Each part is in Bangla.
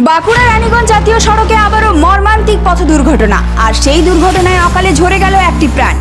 বাঁকুড়া রানীগঞ্জ জাতীয় সড়কে আবারও মর্মান্তিক পথ দুর্ঘটনা, আর সেই দুর্ঘটনায় অকালে ঝরে গেল একটি প্রাণ।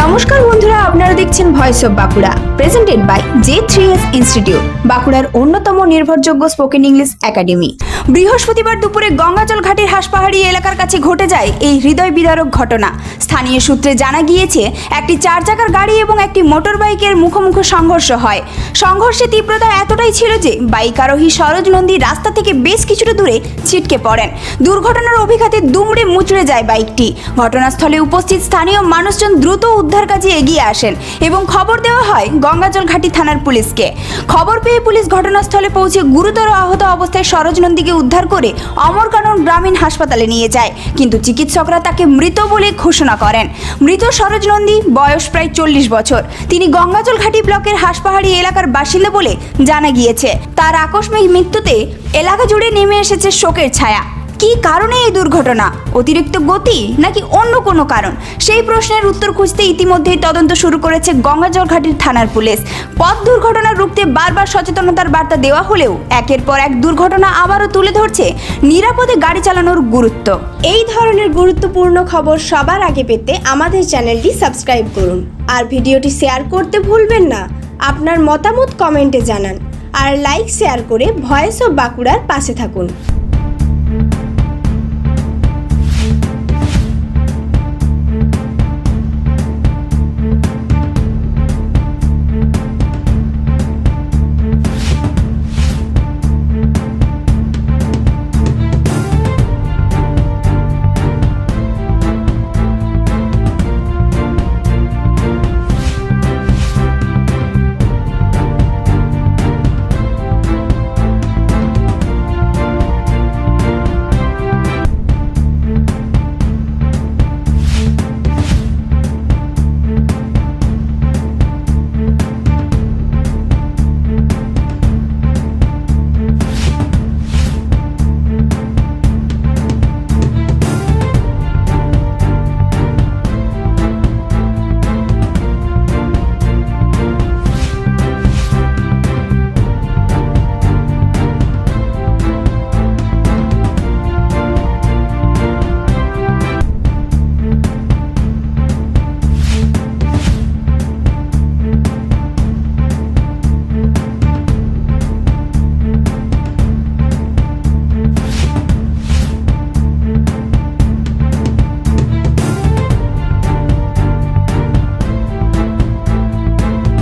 নমস্কার বন্ধুরা, আপনারা দেখছেন voice of Bankura, presented by J3S institute, বাঁকুড়ার অন্যতম নির্ভরযোগ্য স্পোকেন ইংলিশ একাডেমি। বৃহস্পতিবার দুপুরে গঙ্গাজল ঘাটের হাঁসপাহাড়ি এলাকার কাছে ঘটে যায় এই হৃদয় বিদারক ঘটনা। স্থানীয় সূত্রে জানা গিয়েছে, একটি 4 চাকার গাড়ি এবং একটি মোটর বাইকের মুখোমুখি সংঘর্ষ হয়। সংঘর্ষের তীব্রতা এতটাই ছিল যে বাইক আরোহী সরোজ নন্দী রাস্তা থেকে বেশ কিছুটা দূরে ছিটকে পড়েন। দুর্ঘটনার অভিঘাতে দুমড়ে মুচড়ে যায় বাইকটি। ঘটনাস্থলে উপস্থিত স্থানীয় মানুষজন দ্রুত উদ্ধার কাজে এগিয়ে আসেন এবং খবর দেওয়া হয় গঙ্গাজল ঘাটি থানার পুলিশকে। খবর পেয়ে পুলিশ ঘটনাস্থলে পৌঁছে গুরুতর আহত অবস্থায় সরোজ নন্দীকে উদ্ধার করে অমরকানন গ্রামীণ হাসপাতালে নিয়ে যায়, কিন্তু চিকিৎসকরা তাকে মৃত বলে ঘোষণা করেন। মৃত সরোজ নন্দী বয়স প্রায় 40 বছর। তিনি গঙ্গাজল ঘাটি ব্লকের হাঁসপাহাড়ি এলাকার বাসিন্দা বলে জানা গিয়েছে। তার আকস্মিক মৃত্যুতে এলাকা জুড়ে নেমে এসেছে শোকের ছায়া। কি কারণে এই দুর্ঘটনা? অতিরিক্ত গতি নাকি অন্য কোনো কারণ? সেই প্রশ্নের উত্তর খুঁজতে ইতিমধ্যেই তদন্ত শুরু করেছে গঙ্গাজল ঘাটির থানার পুলিশ। পথ দুর্ঘটনা রুখতে বারবার সচেতনতার বার্তা দেওয়া হলেও একের পর এক দুর্ঘটনা আবারও তুলে ধরছে নিরাপদে গাড়ি চালানোর গুরুত্ব। এই ধরনের গুরুত্বপূর্ণ খবর সবার আগে পেতে আমাদের চ্যানেলটি সাবস্ক্রাইব করুন আর ভিডিওটি শেয়ার করতে ভুলবেন না। আপনার মতামত কমেন্টে জানান আর লাইক শেয়ার করে ভয়েস অফ বাঁকুড়ার পাশে থাকুন।